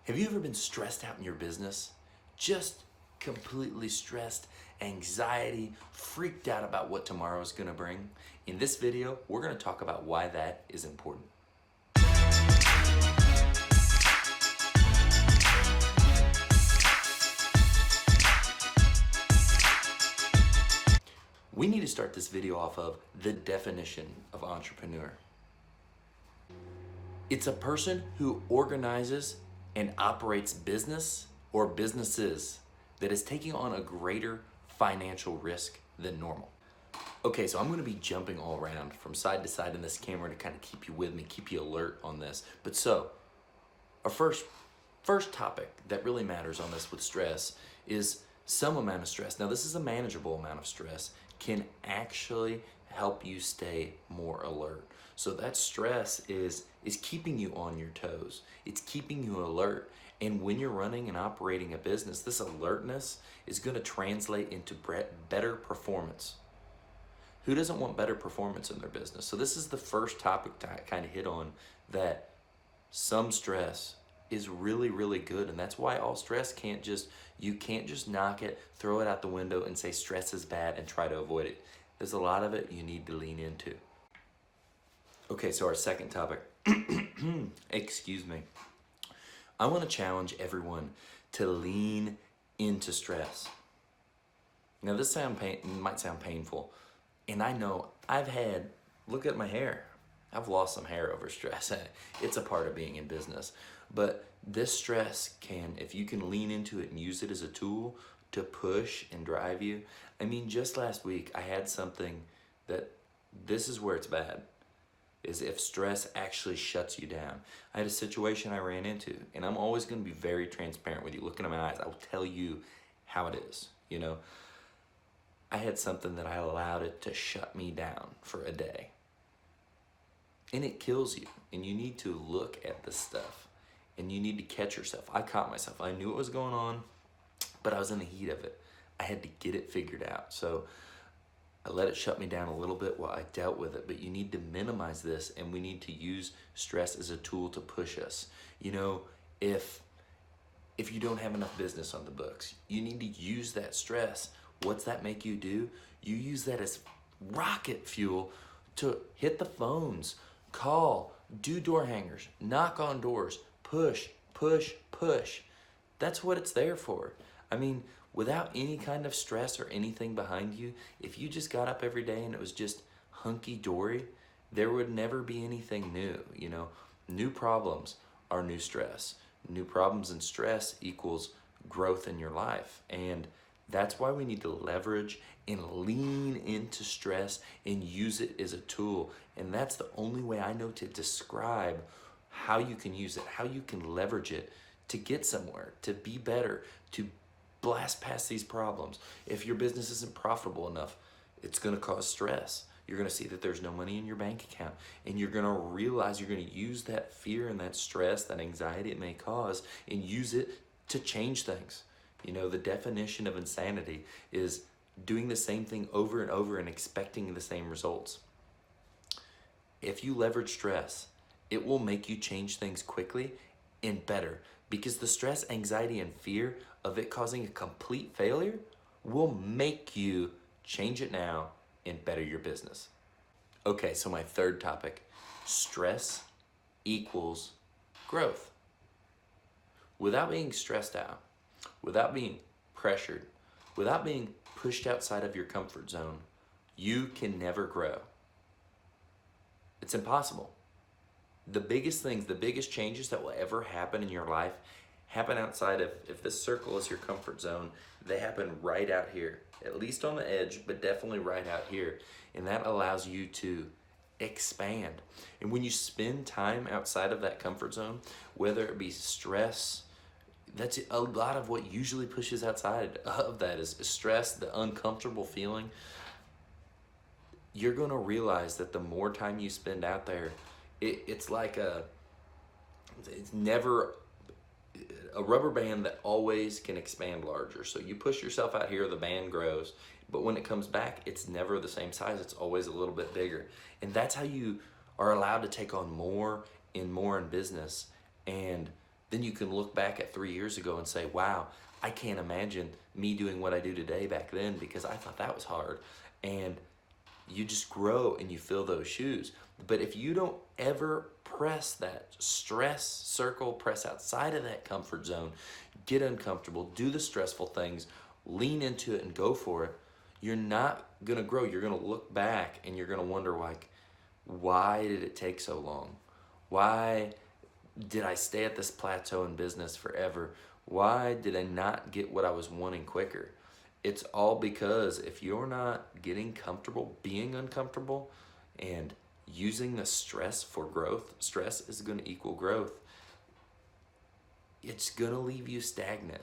Have you ever been stressed out in your business? Just completely stressed, anxiety, freaked out about what tomorrow is going to bring? In this video, we're going to talk about why that is important. We need to start this video off of the definition of entrepreneur. It's a person who organizes and operates business or businesses that is taking on a greater financial risk than normal. Okay, so I'm gonna be jumping all around from side to side in this camera to kind of keep you with me, keep you alert on this. But so, our first topic that really matters on this with stress is some amount of stress. Now, this is a manageable amount of stress, can actually help you stay more alert. So that stress is keeping you on your toes. It's keeping you alert. And when you're running and operating a business, this alertness is going to translate into better performance. Who doesn't want better performance in their business? So this is the first topic to kind of hit on, that some stress is really, really good. And that's why all stress you can't just knock it, throw it out the window and say stress is bad and try to avoid it. There's a lot of it you need to lean into. Okay, so our second topic, excuse me. I want to challenge everyone to lean into stress. Now this might sound painful, and I know look at my hair. I've lost some hair over stress. It's a part of being in business. But this stress if you can lean into it and use it as a tool to push and drive you. I mean, just last week I had something that this is where it's bad, is if stress actually shuts you down. I had a situation I ran into, and I'm always going to be very transparent with you. Looking in my eyes, I will tell you how it is. I had something that I allowed it to shut me down for a day. And it kills you, and you need to look at this stuff, and you need to catch yourself. I caught myself. I knew what was going on, but I was in the heat of it. I had to get it figured out. So I let it shut me down a little bit while I dealt with it, but you need to minimize this, and we need to use stress as a tool to push us. If you don't have enough business on the books, you need to use that stress. What's that make you do? You use that as rocket fuel to hit the phones, call, do door hangers, knock on doors, push, push, push. That's what it's there for. I mean, without any kind of stress or anything behind you, if you just got up every day and it was just hunky-dory, there would never be anything new. New problems are new stress. New problems and stress equals growth in your life. And that's why we need to leverage and lean into stress and use it as a tool. And that's the only way I know to describe how you can use it, how you can leverage it to get somewhere, to be better, to blast past these problems. If your business isn't profitable enough, it's going to cause stress. You're going to see that there's no money in your bank account, and you're going to realize you're going to use that fear and that stress, that anxiety it may cause, and use it to change things. The definition of insanity is doing the same thing over and over and expecting the same results. If you leverage stress, it will make you change things quickly and better, because the stress, anxiety, and fear of it causing a complete failure will make you change it now and better your business. Okay, so my third topic, stress equals growth. Without being stressed out, without being pressured, without being pushed outside of your comfort zone, you can never grow. It's impossible. The biggest things, the biggest changes that will ever happen in your life happen outside of, if this circle is your comfort zone, they happen right out here, at least on the edge, but definitely right out here. And that allows you to expand. And when you spend time outside of that comfort zone, whether it be stress, that's a lot of what usually pushes outside of that is stress, the uncomfortable feeling. You're going to realize that the more time you spend out there, it's never a rubber band that always can expand larger. So you push yourself out here, the band grows, but when it comes back, it's never the same size. It's always a little bit bigger. And that's how you are allowed to take on more and more in business. And then you can look back at 3 years ago and say, wow, I can't imagine me doing what I do today back then because I thought that was hard. And you just grow and you fill those shoes. But if you don't ever press that stress circle, press outside of that comfort zone, get uncomfortable, do the stressful things, lean into it and go for it, you're not gonna grow. You're gonna look back and you're gonna wonder, like, why did it take so long? Why did I stay at this plateau in business forever? Why did I not get what I was wanting quicker? It's all because if you're not getting comfortable being uncomfortable and using the stress for growth, stress is going to equal growth. It's going to leave you stagnant.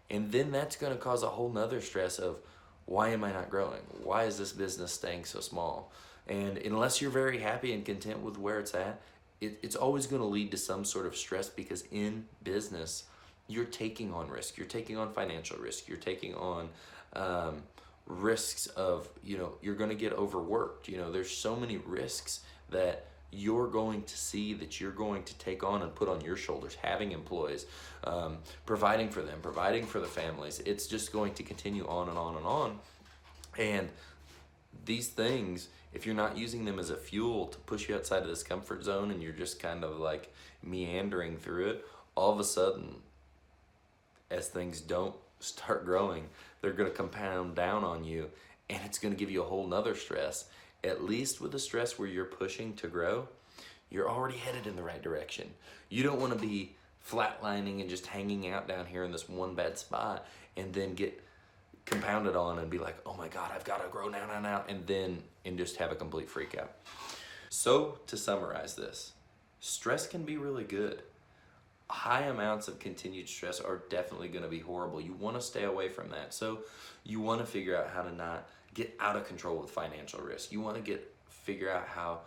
And then that's going to cause a whole nother stress of, why am I not growing? Why is this business staying so small? And unless you're very happy and content with where it's at, it's always going to lead to some sort of stress, because in business, you're taking on risk. You're taking on financial risk. You're taking on risks of, you're going to get overworked. There's so many risks that you're going to see that you're going to take on and put on your shoulders, having employees, providing for them, providing for the families. It's just going to continue on and on and on. And these things, if you're not using them as a fuel to push you outside of this comfort zone and you're just kind of like meandering through it, all of a sudden, as things don't start growing, they're going to compound down on you, and it's going to give you a whole nother stress. At least with the stress where you're pushing to grow, you're already headed in the right direction. You don't want to be flatlining and just hanging out down here in this one bad spot and then get compounded on and be like, oh my God, I've got to grow now, and just have a complete freak out. So to summarize this, stress can be really good. High amounts of continued stress are definitely going to be horrible. You want to stay away from that. So you want to figure out how to not get out of control with financial risk. You want to figure out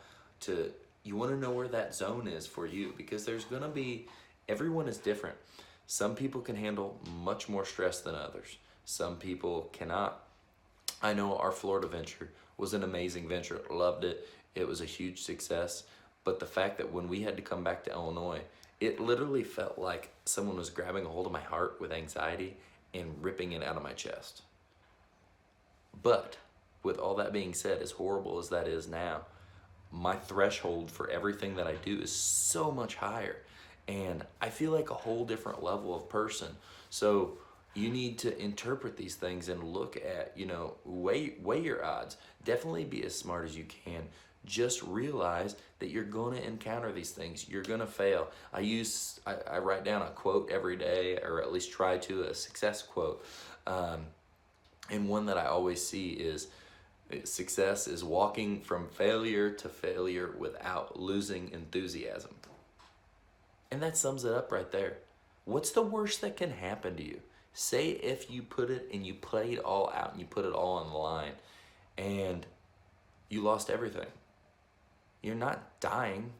you want to know where that zone is for you, because there's going to be, everyone is different. Some people can handle much more stress than others. Some people cannot. I know our Florida venture was an amazing venture. Loved it. It was a huge success. But the fact that when we had to come back to Illinois, it literally felt like someone was grabbing a hold of my heart with anxiety and ripping it out of my chest. But with all that being said, as horrible as that is now, my threshold for everything that I do is so much higher. And I feel like a whole different level of person. So you need to interpret these things and look at, weigh your odds. Definitely be as smart as you can. Just realize that you're going to encounter these things. You're going to fail. I write down a quote every day, or at least try to, a success quote. And one that I always see is, success is walking from failure to failure without losing enthusiasm. And that sums it up right there. What's the worst that can happen to you? Say if you put it and you play it all out and you put it all on the line and you lost everything. You're not dying,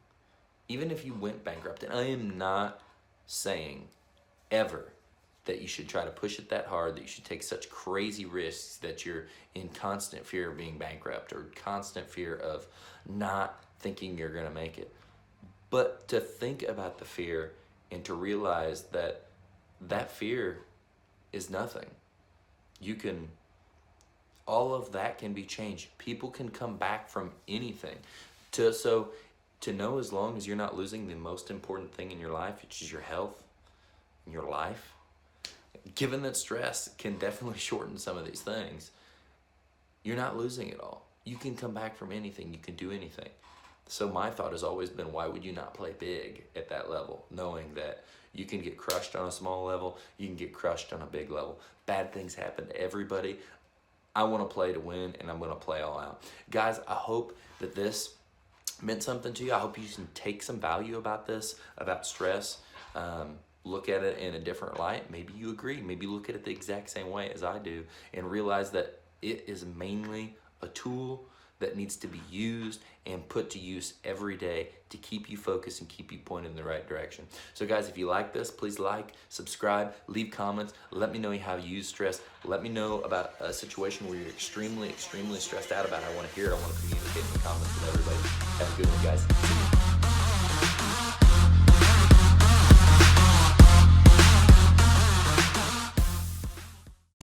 even if you went bankrupt. And I am not saying ever that you should try to push it that hard, that you should take such crazy risks that you're in constant fear of being bankrupt or constant fear of not thinking you're going to make it. But to think about the fear and to realize that that fear is nothing. All of that can be changed. People can come back from anything. So to know, as long as you're not losing the most important thing in your life, which is your health and your life, given that stress can definitely shorten some of these things, you're not losing it all. You can come back from anything. You can do anything. So my thought has always been, why would you not play big at that level, knowing that you can get crushed on a small level, you can get crushed on a big level. Bad things happen to everybody. I want to play to win, and I'm going to play all out. Guys, I hope that this meant something to you. I hope you can take some value about this, about stress. Look at it in a different light. Maybe you agree. Maybe look at it the exact same way as I do and realize that it is mainly a tool that needs to be used and put to use every day to keep you focused and keep you pointed in the right direction. So guys, if you like this, please like, subscribe, leave comments. Let me know how you use stress. Let me know about a situation where you're extremely, extremely stressed out about it. I want to hear it. I want to communicate in the comments with everybody. Have a good one, guys.